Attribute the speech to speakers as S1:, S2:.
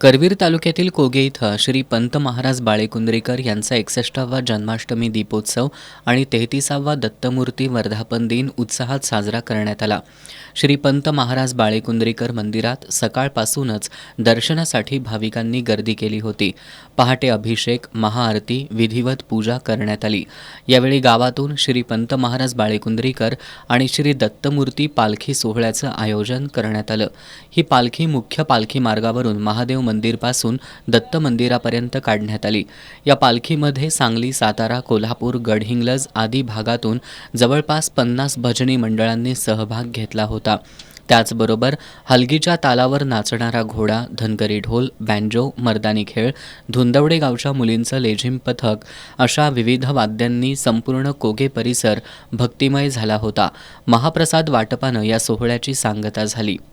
S1: करवीर तालुक्यातील कोगे इथं श्री पंत महाराज बाळेकुंद्रेकर यांचा 61वा जन्माष्टमी दीपोत्सव आणि 33वा दत्तमूर्ती वर्धापन दिन उत्साहात साजरा करण्यात आला. श्री पंत महाराज बाळेकुंद्रेकर मंदिरात सकाळपासूनच दर्शनासाठी भाविकांनी गर्दी केली होती. पहाटे अभिषेक, महाआरती, विधिवत पूजा करण्यात आली. यावेळी गावातून श्री पंत महाराज बाळेकुंद्रेकर आणि श्री दत्तमूर्ती पालखी सोहळ्याचं आयोजन करण्यात आलं. ही पालखी मुख्य पालखी मार्गावरून महादेव मंदिरपासून दत्त मंदिरापर्यंत काढण्यात आली. या पालखीमध्ये सांगली, सातारा, कोल्हापूर, गडहिंग्लज आदी भागातून जवळपास 50 भजनी मंडळांनी सहभाग घेतला होता. त्याचबरोबर हलगीच्या तालावर नाचणारा घोडा, धनगरी ढोल, बँजो, मर्दानी खेळ, धुंदवडे गावच्या मुलींचं लेझिम पथक अशा विविध वाद्यांनी संपूर्ण कोगे परिसर भक्तिमय झाला होता. महाप्रसाद वाटपानं या सोहळ्याची सांगता झाली.